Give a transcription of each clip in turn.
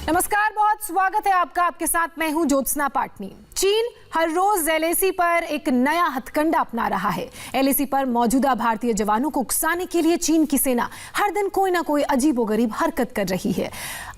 नमस्कार, बहुत स्वागत है आपका। आपके साथ मैं हूं ज्योत्सना पाटनी। चीन हर रोज एलएसी पर एक नया हथकंडा अपना रहा है। एलएसी पर मौजूदा भारतीय जवानों को उकसाने के लिए चीन की सेना हर दिन कोई ना कोई अजीबोगरीब हरकत कर रही है।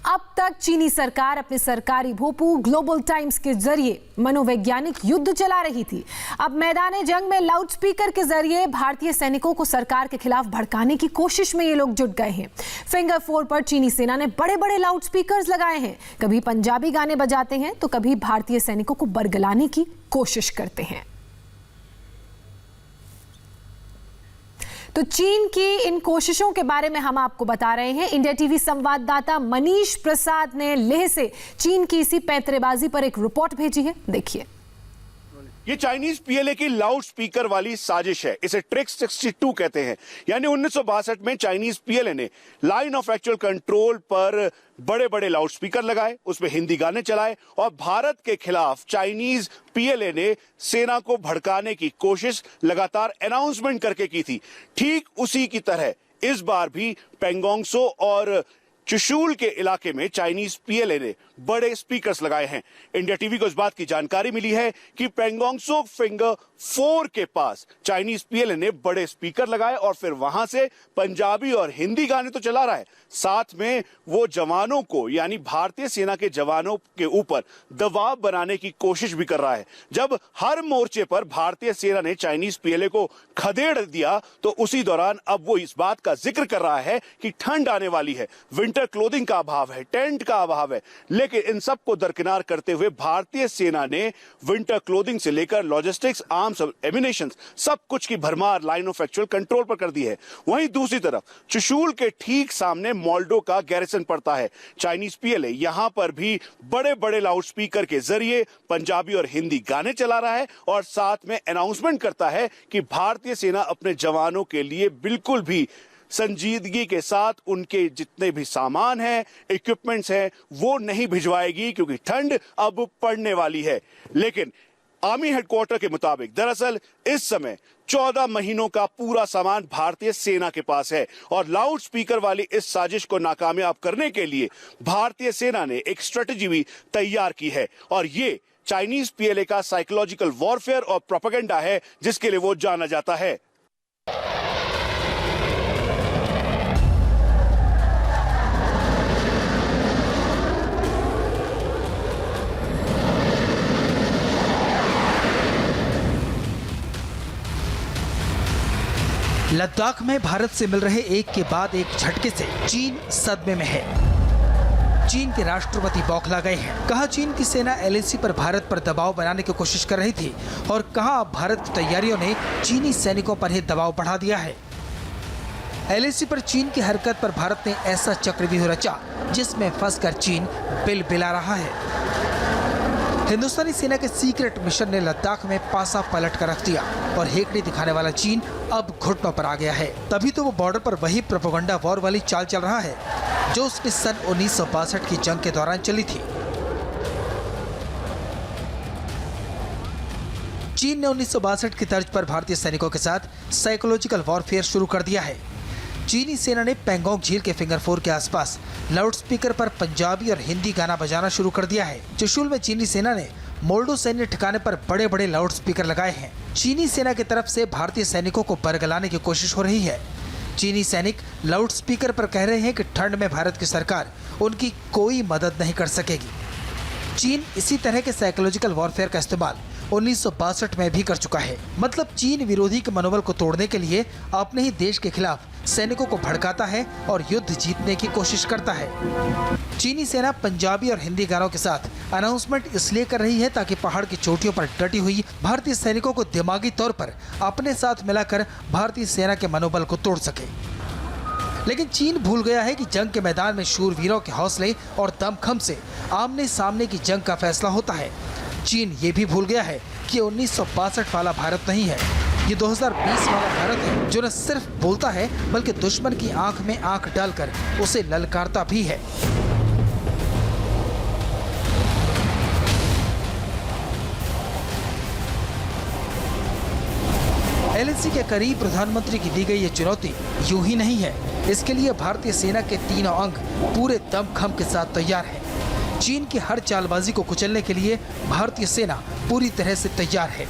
अब तक चीनी सरकार अपने सरकारी भोपू ग्लोबल टाइम्स के जरिए मनोवैज्ञानिक युद्ध चला रही थी। अब मैदान जंग में लाउडस्पीकर के जरिए भारतीय सैनिकों को सरकार के खिलाफ भड़काने की कोशिश में ये लोग जुट गए हैं। फिंगर 4 पर चीनी सेना ने बड़े बड़े लाउडस्पीकर्स लगाए हैं। कभी पंजाबी गाने बजाते हैं तो कभी भारतीय सैनिकों को बरगलाने की कोशिश करते हैं। तो चीन की इन कोशिशों के बारे में हम आपको बता रहे हैं। इंडिया टीवी संवाददाता मनीष प्रसाद ने लेह से चीन की इसी पैंतरेबाजी पर एक रिपोर्ट भेजी है, देखिए। ये चाइनीज पीएलए की लाउड स्पीकर वाली साजिश है। इसे ट्रिक 62 कहते हैं। यानी 1962 में चाइनीज पीएलए ने लाइन ऑफ एक्चुअल कंट्रोल पर बड़े बड़े लाउड स्पीकर लगाए, उसमें हिंदी गाने चलाए और भारत के खिलाफ चाइनीज पीएलए ने सेना को भड़काने की कोशिश लगातार अनाउंसमेंट करके की थी। ठीक उसी की तरह इस बार भी पेंगोंगसो और चुशूल के इलाके में चाइनीज पीएलए ने बड़े स्पीकर्स लगाए हैं। इंडिया टीवी को इस बात की जानकारी मिली है कि पेंगोंगसो फिंगर 4 के पास चाइनीज पीएलए ने बड़े स्पीकर लगाए और फिर वहां से पंजाबी और हिंदी गाने तो चला रहा है, साथ में वो जवानों को यानी भारतीय सेना के जवानों के ऊपर दबाव बनाने की कोशिश भी कर रहा है। जब हर मोर्चे पर भारतीय सेना ने चाइनीज पीएलए को खदेड़ दिया तो उसी दौरान अब वो इस बात का जिक्र कर रहा है कि ठंड आने वाली है, विंटर क्लोथिंग का अभाव है, टेंट का अभाव है। लेकिन इन सब को दरकिनार करते हुए भारतीय सेना ने विंटर क्लोथिंग से लेकर लॉजिस्टिक्स, आर्म्स, एमिनेशन सब कुछ की भरमार लाइन ऑफ एक्चुअल कंट्रोल पर कर दी है। वहीं दूसरी तरफ चुशूल के ठीक सामने मोल्डो का गैरिसन पड़ता है। चाइनीज पीएलए यहां पर भी बड़े बड़े लाउड स्पीकर के जरिए पंजाबी और हिंदी गाने चला रहा है और साथ में अनाउंसमेंट करता है कि भारतीय सेना अपने जवानों के लिए बिल्कुल भी संजीदगी के साथ उनके जितने भी सामान हैं, इक्विपमेंट्स हैं, वो नहीं भिजवाएगी क्योंकि ठंड अब पड़ने वाली है। लेकिन आर्मी हेडक्वार्टर के मुताबिक दरअसल इस समय 14 महीनों का पूरा सामान भारतीय सेना के पास है और लाउड स्पीकर वाली इस साजिश को नाकामयाब करने के लिए भारतीय सेना ने एक स्ट्रेटजी भी तैयार की है और ये चाइनीज पीएलए का साइकोलॉजिकल वॉरफेयर और प्रोपेगेंडा है जिसके लिए वो जाना जाता है। लद्दाख में भारत से मिल रहे एक के बाद एक झटके से चीन सदमे में है। चीन के राष्ट्रपति बौखला गए हैं। कहा चीन की सेना एलएसी पर भारत पर दबाव बनाने की कोशिश कर रही थी और कहा अब भारत की तैयारियों ने चीनी सैनिकों पर ही दबाव बढ़ा दिया है। एलएसी पर चीन की हरकत पर भारत ने ऐसा चक्रव्यूह रचा जिसमें फंसकर चीन बिलबिला रहा है। हिंदुस्तानी सेना के सीक्रेट मिशन ने लद्दाख में पासा पलट कर रख दिया और हेकड़ी दिखाने वाला चीन अब घुटनों पर आ गया है। तभी तो वो बॉर्डर पर वही प्रोपेगेंडा वॉर वाली चाल चल रहा है जो उसने सन 1962 की जंग के दौरान चली थी। चीन ने 1962 की तर्ज पर भारतीय सैनिकों के साथ साइकोलॉजिकल वॉरफेयर शुरू कर दिया है। चीनी सेना ने पेंगोंग झील के फिंगर 4 के आसपास लाउडस्पीकर पर पंजाबी और हिंदी गाना बजाना शुरू कर दिया है। चुशूल में चीनी सेना ने मोल्डो सैन्य ठिकाने पर बड़े बड़े लाउडस्पीकर लगाए हैं। चीनी सेना की तरफ से भारतीय सैनिकों को बरगलाने की कोशिश हो रही है। चीनी सैनिक लाउडस्पीकर पर कह रहे हैं कि ठंड में भारत की सरकार उनकी कोई मदद नहीं कर सकेगी। चीन इसी तरह के साइकोलॉजिकल वॉरफेयर का इस्तेमाल 1962 में भी कर चुका है। मतलब चीन विरोधी के मनोबल को तोड़ने के लिए अपने ही देश के खिलाफ सैनिकों को भड़काता है और युद्ध जीतने की कोशिश करता है। चीनी सेना पंजाबी और हिंदी गानों के साथ अनाउंसमेंट इसलिए कर रही है ताकि पहाड़ की चोटियों पर डटी हुई भारतीय सैनिकों को दिमागी तौर पर अपने साथ मिलाकर भारतीय सेना के मनोबल को तोड़ सके। लेकिन चीन भूल गया है कि जंग के मैदान में शूरवीरों के हौसले और दमखम से आमने सामने की जंग का फैसला होता है। चीन ये भी भूल गया है कि 1962 वाला भारत नहीं है, ये 2020 वाला भारत है जो न सिर्फ बोलता है बल्कि दुश्मन की आंख में आंख डालकर उसे ललकारता भी है। एलएसी के करीब प्रधानमंत्री की दी गई ये चुनौती यूं ही नहीं है। इसके लिए भारतीय सेना के तीनों अंग पूरे दमखम के साथ तैयार हैं। चीन की हर चालबाजी को कुचलने के लिए भारतीय सेना पूरी तरह से तैयार है।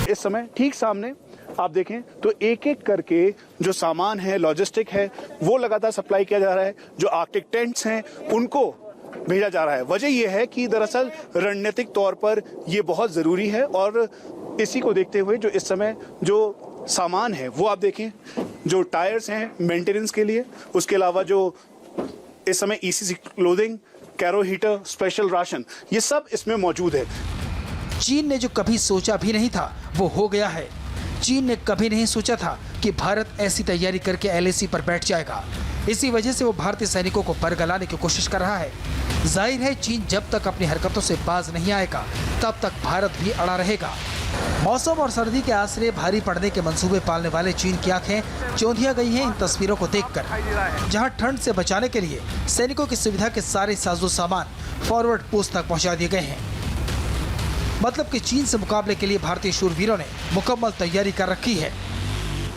इस समय ठीक सामने आप देखें तो एक एक करके जो सामान है, लॉजिस्टिक है, वो लगातार सप्लाई किया जा रहा है। जो आर्कटिक टेंट्स हैं उनको भेजा जा रहा है। वजह यह है कि दरअसल रणनीतिक तौर पर ये बहुत ज़रूरी है और इसी को देखते हुए जो इस समय जो सामान है वो आप देखें, जो टायर्स हैं मेंटेनेंस के लिए, उसके अलावा जो इस समय ईसीसी क्लोथिंग, कैरो हीटर, स्पेशल राशन, ये सब इसमें मौजूद है। चीन ने जो कभी सोचा भी नहीं था वो हो गया है। चीन ने कभी नहीं सोचा था कि भारत ऐसी तैयारी करके एलएसी पर बैठ जाएगा। इसी वजह से वो भारतीय सैनिकों को बरगलाने की कोशिश कर रहा है। जाहिर है चीन जब तक अपनी हरकतों से बाज नहीं आएगा तब तक भारत भी अड़ा रहेगा। मौसम और सर्दी के आसरे भारी पड़ने के मंसूबे पालने वाले चीन की आंखें चौंधिया गई हैं इन तस्वीरों को देखकर, जहां ठंड से बचाने के लिए सैनिकों की सुविधा के सारे साजो सामान फॉरवर्ड पोस्ट तक पहुंचा दिए गए हैं। मतलब कि चीन से मुकाबले के लिए भारतीय शूरवीरों ने मुकम्मल तैयारी कर रखी है।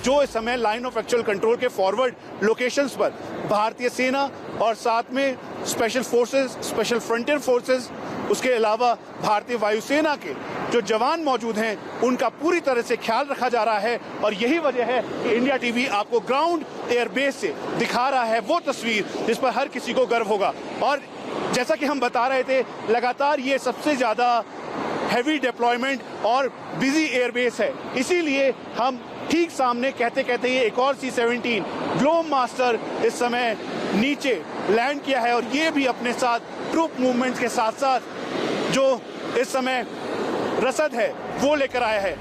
जो इस समय लाइन ऑफ एक्चुअल कंट्रोल के फॉरवर्ड लोकेशंस पर भारतीय सेना और साथ में special forces, special frontier forces, उसके अलावा भारतीय वायुसेना के जो जवान मौजूद हैं उनका पूरी तरह से ख्याल रखा जा रहा है। और यही वजह है कि इंडिया टीवी आपको ग्राउंड एयरबेस से दिखा रहा है वो तस्वीर जिस पर हर किसी को गर्व होगा। और जैसा कि हम बता रहे थे, लगातार ये सबसे ज़्यादा हैवी डिप्लॉयमेंट और बिजी एयरबेस है, इसीलिए हम ठीक सामने कहते कहते ये एक और C-17 ग्लोब मास्टर इस समय नीचे लैंड किया है और ये भी अपने साथ ट्रूप मूवमेंट के साथ साथ जो इस समय रसद है वो लेकर आया है।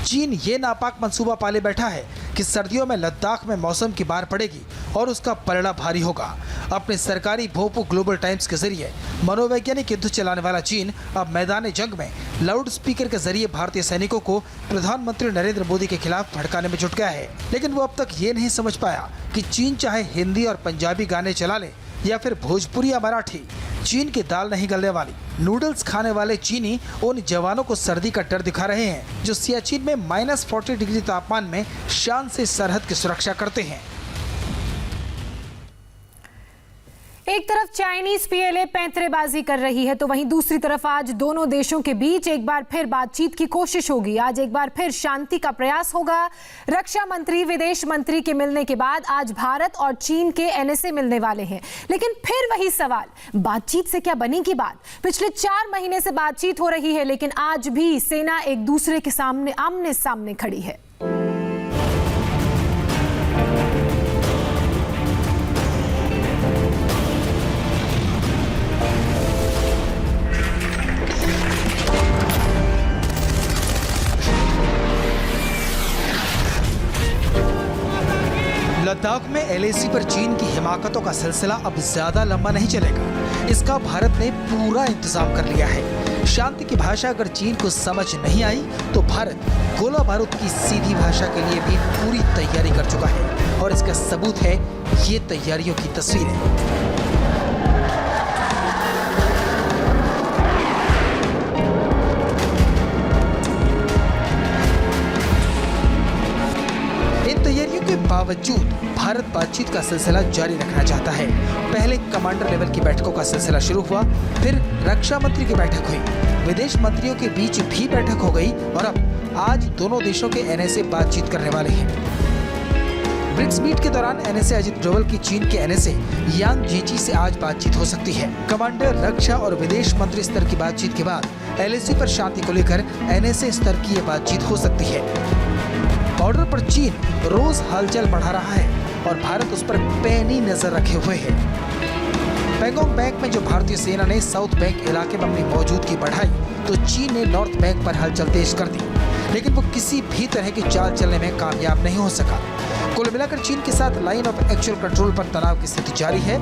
चीन ये नापाक मंसूबा पाले बैठा है कि सर्दियों में लद्दाख में मौसम की बाढ़ पड़ेगी और उसका पलड़ा भारी होगा। अपने सरकारी भोपू ग्लोबल टाइम्स के जरिए मनोवैज्ञानिक युद्ध चलाने वाला चीन अब मैदान जंग में लाउड स्पीकर के जरिए भारतीय सैनिकों को प्रधानमंत्री नरेंद्र मोदी के खिलाफ भड़काने में जुट गया है। लेकिन वो अब तक ये नहीं समझ पाया कि चीन चाहे हिंदी और पंजाबी गाने चला ले या फिर भोजपुरी या मराठी, चीन की दाल नहीं गलने वाली। नूडल्स खाने वाले चीनी उन जवानों को सर्दी का डर दिखा रहे हैं जो सियाचिन में -40 डिग्री तापमान में शान से सरहद की सुरक्षा करते हैं। एक तरफ चाइनीज पीएलए पैंतरेबाजी कर रही है तो वहीं दूसरी तरफ आज दोनों देशों के बीच एक बार फिर बातचीत की कोशिश होगी। आज एक बार फिर शांति का प्रयास होगा। रक्षा मंत्री, विदेश मंत्री के मिलने के बाद आज भारत और चीन के एनएसए मिलने वाले हैं। लेकिन फिर वही सवाल, बातचीत से क्या बनेगी बात? पिछले 4 महीने से बातचीत हो रही है लेकिन आज भी सेना एक दूसरे के सामने आमने सामने खड़ी है। लद्दाख में एलएसी पर चीन की हिमाकतों का सिलसिला अब ज्यादा लंबा नहीं चलेगा। इसका भारत ने पूरा इंतजाम कर लिया है। शांति की भाषा अगर चीन को समझ नहीं आई तो भारत गोला बारूद की सीधी भाषा के लिए भी पूरी तैयारी कर चुका है और इसका सबूत है ये तैयारियों की तस्वीरें। बावजूद भारत बातचीत का सिलसिला जारी रखना चाहता है। पहले कमांडर लेवल की बैठकों का सिलसिला शुरू हुआ, फिर रक्षा मंत्री की बैठक हुई, विदेश मंत्रियों के बीच भी बैठक हो गई और अब आज दोनों देशों के एनएसए बातचीत करने वाले हैं। ब्रिक्स मीट के दौरान एनएसए अजित डोवल की चीन के एनएसए यांग जीची से आज बातचीत हो सकती है। कमांडर, रक्षा और विदेश मंत्री स्तर की बातचीत के बाद एलएसी पर शांति को लेकर एनएसए स्तर की ये बातचीत हो सकती है। बॉर्डर पर चीन रोज हलचल बढ़ा रहा है और भारत उस पर पैनी नजर रखे हुए है। पैंगोंग बैंक में जो भारतीय सेना ने साउथ बैंक इलाके में अपनी मौजूदगी बढ़ाई तो चीन ने नॉर्थ बैंक पर हलचल तेज कर दी, लेकिन वो किसी भी तरह की चाल चलने में कामयाब नहीं हो सका। कुल मिलाकर चीन के साथ लाइन ऑफ एक्चुअल कंट्रोल पर तनाव की स्थिति जारी है।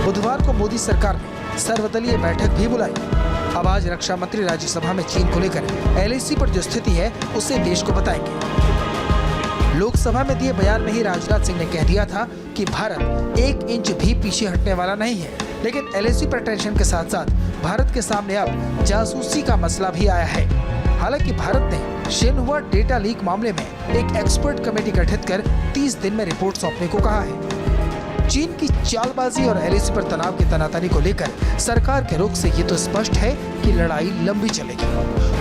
बुधवार को मोदी सरकार ने सर्वदलीय बैठक भी बुलाई। अब आज रक्षा मंत्री राज्यसभा में चीन को लेकर एलएसी पर जो स्थिति है उसे देश को बताएंगे। लोकसभा में दिए बयान में ही राजनाथ सिंह ने कह दिया था कि भारत 1 इंच भी पीछे हटने वाला नहीं है, लेकिन एलएसी पर टेंशन के साथ साथ भारत के सामने अब जासूसी का मसला भी आया है। हालांकि भारत ने शिन्हुआ डेटा लीक मामले में एक एक्सपर्ट कमेटी गठित कर 30 दिन में रिपोर्ट सौंपने को कहा है। चीन की चालबाजी और एलएसी पर तनाव की तनातनी को लेकर सरकार के रुख से ये तो स्पष्ट है कि लड़ाई लंबी चलेगी।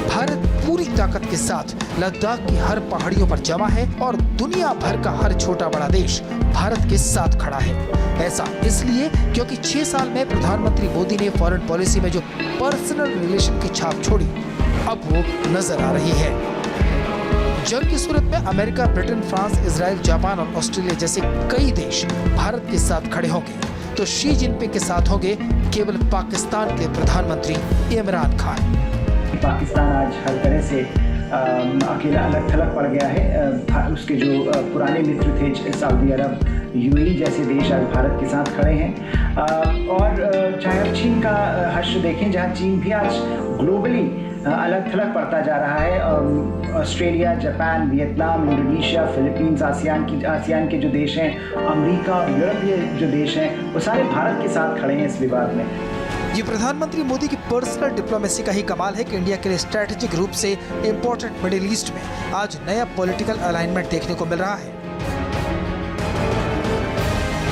भारत पूरी ताकत के साथ लद्दाख की हर पहाड़ियों पर जमा है और दुनिया भर का हर छोटा बड़ा देश भारत के साथ खड़ा है। ऐसा इसलिए क्योंकि 6 साल में प्रधानमंत्री मोदी ने फॉरेन पॉलिसी में जो पर्सनल रिलेशन की छाप छोड़ी, अब वो नजर आ रही है। जंग की सूरत में America, Britain, France, Israel, Japan और ऑस्ट्रेलिया जैसे कई देश भारत के साथ खड़े होंगे, तो शी जिनपिंग के साथ होंगे केवल पाकिस्तान के प्रधानमंत्री इमरान खान। पाकिस्तान आज हर तरह से अकेला अलग थलग पड़ गया है। उसके जो पुराने मित्र थे सऊदी अरब, यूएई जैसे देश आज भारत के साथ खड़े हैं। और चाहे आप चीन का हश्र देखें, जहां चीन भी आज ग्लोबली अलग थलग पड़ता जा रहा है। Australia, Japan, Vietnam, Indonesia, Philippines, ASEAN के जो देश हैं, अमेरिका और यूरोपीय जो देश हैं, वो सारे भारत के साथ खड़े हैं इस विवाद में। ये प्रधानमंत्री मोदी की पर्सनल डिप्लोमेसी का ही कमाल है कि इंडिया के लिए स्ट्रैटेजिक रूप से इम्पोर्टेंट मिडिल ईस्ट में आज नया पॉलिटिकल अलाइनमेंट देखने को मिल रहा है।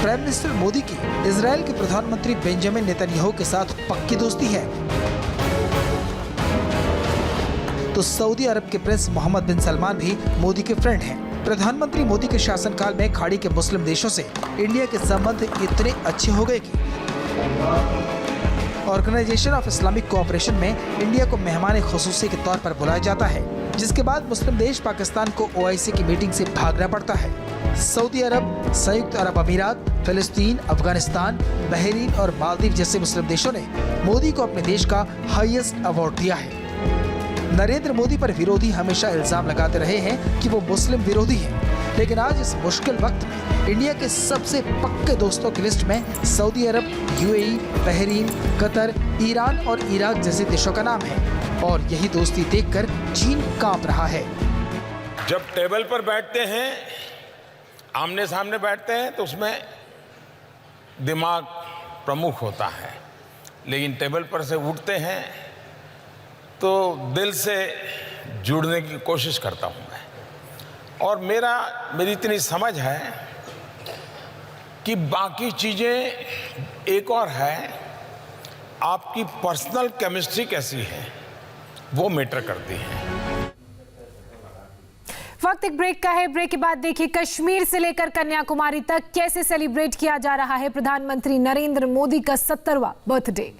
प्राइम मिनिस्टर मोदी की इजराइल के प्रधानमंत्री बेंजामिन नेतन्याहू के साथ पक्की दोस्ती है, तो सऊदी अरब के प्रिंस मोहम्मद बिन सलमान भी मोदी के फ्रेंड हैं। प्रधानमंत्री मोदी के शासनकाल में खाड़ी के मुस्लिम देशों से इंडिया के संबंध इतने अच्छे हो गए कि ऑर्गेनाइजेशन ऑफ इस्लामिक कोऑपरेशन में इंडिया को मेहमान खुसूसी के तौर पर बुलाया जाता है, जिसके बाद मुस्लिम देश पाकिस्तान को OIC की मीटिंग से भागना पड़ता है। सऊदी अरब, संयुक्त अरब अमीरात, फिलिस्तीन, अफगानिस्तान, बहरीन और मालदीव जैसे मुस्लिम देशों ने मोदी को अपने देश का हाईएस्ट अवार्ड दिया है। नरेंद्र मोदी पर विरोधी हमेशा इल्जाम लगाते रहे हैं कि वो मुस्लिम विरोधी हैं, लेकिन आज इस मुश्किल वक्त में इंडिया के सबसे पक्के दोस्तों की लिस्ट में सऊदी अरब, यूएई, बहरीन, कतर, ईरान और इराक जैसे देशों का नाम है और यही दोस्ती देखकर चीन कांप रहा है। जब टेबल पर बैठते हैं, आमने सामने बैठते हैं, तो उसमें दिमाग प्रमुख होता है, लेकिन टेबल पर से उठते हैं तो दिल से जुड़ने की कोशिश करता हूं मैं। और मेरी इतनी समझ है कि बाकी चीज़ें एक और है, आपकी पर्सनल केमिस्ट्री कैसी है वो मैटर करती है। वक्त एक ब्रेक का है। ब्रेक के बाद देखिए कश्मीर से लेकर कन्याकुमारी तक कैसे सेलिब्रेट किया जा रहा है प्रधानमंत्री नरेंद्र मोदी का 70वां बर्थडे।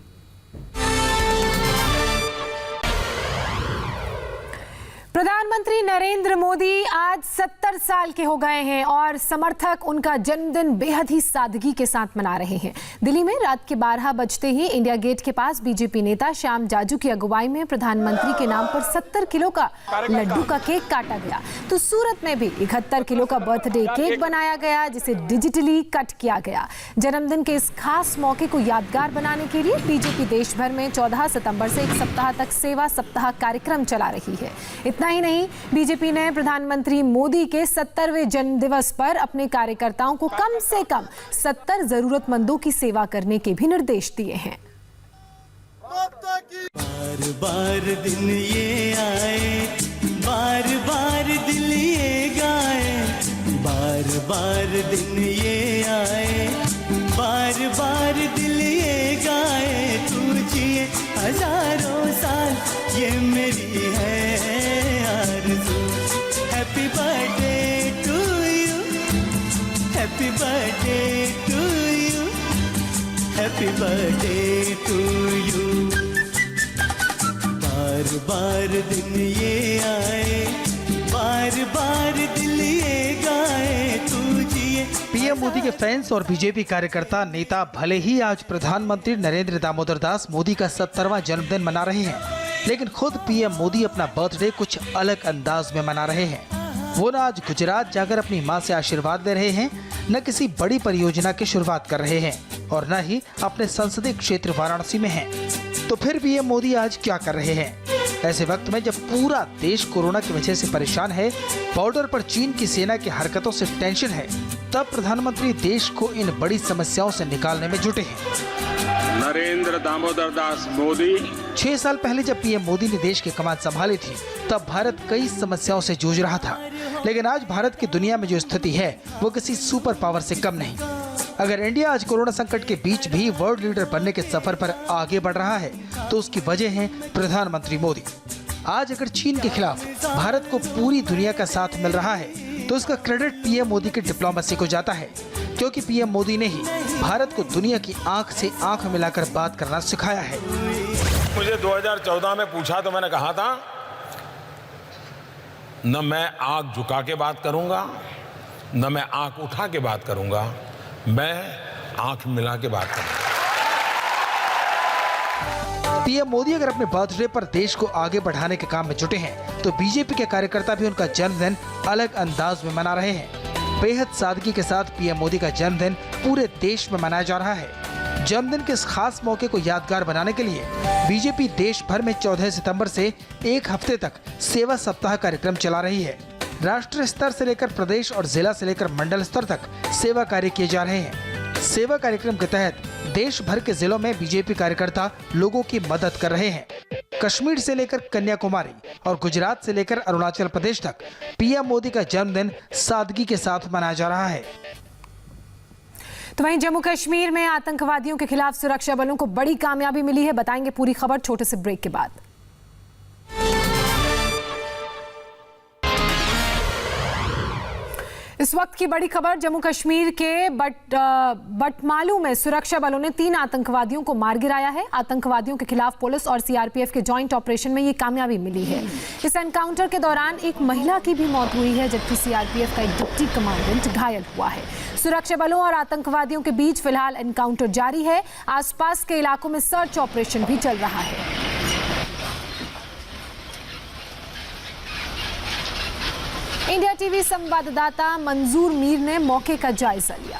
प्रधानमंत्री नरेंद्र मोदी आज 70 साल के हो गए हैं और समर्थक उनका जन्मदिन बेहद ही सादगी के साथ मना रहे हैं। दिल्ली में रात के 12 बजते ही इंडिया गेट के पास बीजेपी नेता श्याम जाजू की अगुवाई में प्रधानमंत्री के नाम पर 70 किलो का लड्डू का केक काटा गया। तो सूरत में भी 71 किलो का बर्थडे केक बनाया गया, जिसे डिजिटली कट किया गया। जन्मदिन के इस खास मौके को यादगार बनाने के लिए बीजेपी देश भर में 14 सितंबर से 1 सप्ताह तक सेवा सप्ताह कार्यक्रम चला रही है। इतना ही नहीं, बीजेपी ने प्रधानमंत्री मोदी के 70वें जन्म दिवस पर अपने कार्यकर्ताओं को कम से कम 70 जरूरतमंदों की सेवा करने के भी निर्देश दिए हैं। बार बार दिन ये आए, बार बार दिल ये गाए, बार बार दिन ये आए, बार बार दिल ये गाए, तू जिए हजारों साल, ये मेरी है आरज़ू। Happy birthday to you, happy birthday to you, happy birthday to you. बार बार दिन ये आए, बार बार दिल ये गाए, तू जिए। पीएम मोदी के फैंस और बीजेपी कार्यकर्ता नेता भले ही आज प्रधानमंत्री नरेंद्र दामोदर दास मोदी का 70वां जन्मदिन मना रहे हैं, लेकिन खुद पीएम मोदी अपना बर्थडे कुछ अलग अंदाज में मना रहे हैं। वो न आज गुजरात जाकर अपनी मां से आशीर्वाद ले रहे हैं, न किसी बड़ी परियोजना की शुरुआत कर रहे हैं और न ही अपने संसदीय क्षेत्र वाराणसी में हैं। तो फिर पीएम मोदी आज क्या कर रहे हैं? ऐसे वक्त में जब पूरा देश कोरोना की वजह से परेशान है, बॉर्डर पर चीन की सेना की हरकतों से टेंशन है, तब प्रधानमंत्री देश को इन बड़ी समस्याओं से निकालने में जुटे हैं। नरेंद्र दामोदर दास मोदी 6 साल पहले जब पीएम मोदी ने देश की कमान संभाली थी, तब भारत कई समस्याओं से जूझ रहा था। लेकिन आज भारत की दुनिया में जो स्थिति है वो किसी सुपर पावर से कम नहीं। अगर इंडिया आज कोरोना संकट के बीच भी वर्ल्ड लीडर बनने के सफर पर आगे बढ़ रहा है तो उसकी वजह है प्रधानमंत्री मोदी। आज अगर चीन के खिलाफ भारत को पूरी दुनिया का साथ मिल रहा है तो उसका क्रेडिट पीएम मोदी की डिप्लोमेसी को जाता है, क्योंकि पीएम मोदी ने ही भारत को दुनिया की आंख से आंख मिलाकर बात करना सिखाया है। मुझे 2014 में पूछा तो मैंने कहा था, न मैं आंख झुका के बात करूंगा, न मैं आंख उठा के बात करूंगा, मैं आंख मिला के बात करूंगा। पीएम मोदी अगर अपने बर्थडे पर देश को आगे बढ़ाने के काम में जुटे हैं, तो बीजेपी के कार्यकर्ता भी उनका जन्मदिन अलग अंदाज में मना रहे हैं। बेहद सादगी के साथ पीएम मोदी का जन्मदिन पूरे देश में मनाया जा रहा है। जन्मदिन के इस खास मौके को यादगार बनाने के लिए बीजेपी देश भर में 14 सितंबर से 1 हफ्ते तक सेवा सप्ताह कार्यक्रम चला रही है। राष्ट्रीय स्तर से लेकर प्रदेश और जिला से लेकर मंडल स्तर तक सेवा कार्य किए जा रहे हैं। सेवा कार्यक्रम के तहत देश भर के जिलों में बीजेपी कार्यकर्ता लोगों की मदद कर रहे हैं। कश्मीर से लेकर कन्याकुमारी और गुजरात से लेकर अरुणाचल प्रदेश तक पीएम मोदी का जन्मदिन सादगी के साथ मनाया जा रहा है। तो वहीं जम्मू कश्मीर में आतंकवादियों के खिलाफ सुरक्षा बलों को बड़ी कामयाबी मिली है। बताएंगे पूरी खबर छोटे से ब्रेक के बाद। इस वक्त की बड़ी खबर जम्मू कश्मीर के बटमालू में सुरक्षा बलों ने 3 आतंकवादियों को मार गिराया है। आतंकवादियों के खिलाफ पुलिस और सीआरपीएफ के जॉइंट ऑपरेशन में ये कामयाबी मिली है। इस एनकाउंटर के दौरान एक महिला की भी मौत हुई है, जबकि सीआरपीएफ का एक डिप्टी कमांडेंट घायल हुआ है। सुरक्षा बलों और आतंकवादियों के बीच फिलहाल एनकाउंटर जारी है। आसपास के इलाकों में सर्च ऑपरेशन भी चल रहा है। इंडिया टीवी संवाददाता मंजूर मीर ने मौके का जायजा लिया।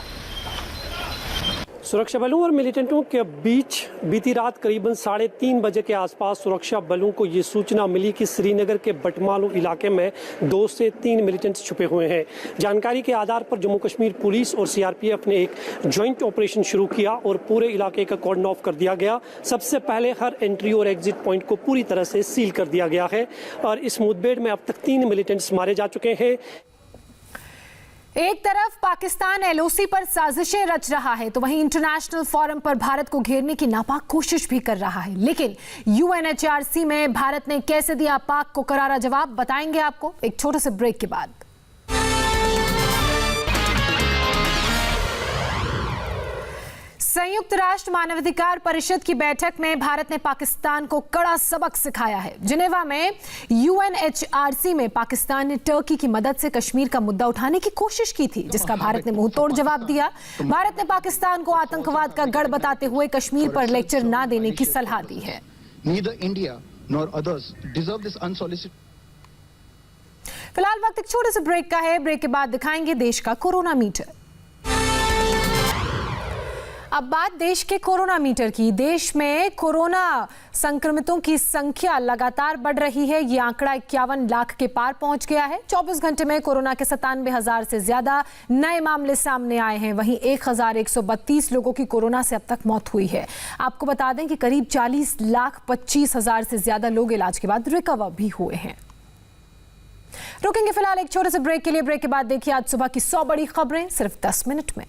सुरक्षा बलों और मिलिटेंटों के बीच बीती रात करीबन 3:30 बजे के आसपास सुरक्षा बलों को ये सूचना मिली कि श्रीनगर के बटमालू इलाके में 2 से 3 मिलिटेंट्स छुपे हुए हैं। जानकारी के आधार पर जम्मू कश्मीर पुलिस और सीआरपीएफ ने एक जॉइंट ऑपरेशन शुरू किया और पूरे इलाके का कॉर्डन ऑफ कर दिया गया। सबसे पहले हर एंट्री और एग्जिट पॉइंट को पूरी तरह से सील कर दिया गया है और इस मुठभेड़ में अब तक 3 मिलिटेंट्स मारे जा चुके हैं। एक तरफ पाकिस्तान एलओसी पर साजिशें रच रहा है, तो वहीं इंटरनेशनल फोरम पर भारत को घेरने की नापाक कोशिश भी कर रहा है। लेकिन यूएनएचआरसी में भारत ने कैसे दिया पाक को करारा जवाब, बताएंगे आपको एक छोटे से ब्रेक के बाद। संयुक्त राष्ट्र मानवाधिकार परिषद की बैठक में भारत ने पाकिस्तान को कड़ा सबक सिखाया है। जिनेवा में यूएनएचआरसी में पाकिस्तान ने टर्की की मदद से कश्मीर का मुद्दा उठाने की कोशिश की थी, जिसका भारत ने मुंहतोड़ जवाब दिया। भारत ने पाकिस्तान को आतंकवाद का गढ़ बताते हुए कश्मीर पर लेक्चर ना देने की सलाह दी है। फिलहाल वक्त एक छोटे से ब्रेक का है। ब्रेक के बाद दिखाएंगे देश का कोरोना मीटर। अब बात देश के कोरोना मीटर की। देश में कोरोना संक्रमितों की संख्या लगातार बढ़ रही है। ये आंकड़ा 51 लाख के पार पहुंच गया है। 24 घंटे में कोरोना के 97,000 से ज्यादा नए मामले सामने आए हैं। वहीं 1,132 लोगों की कोरोना से अब तक मौत हुई है। आपको बता दें कि करीब 40,25,000 से ज्यादा लोग इलाज के बाद रिकवर भी हुए हैं। रुकेंगे फिलहाल एक छोटे से ब्रेक के लिए। ब्रेक के बाद देखिए आज सुबह की 100 बड़ी खबरें सिर्फ 10 मिनट में।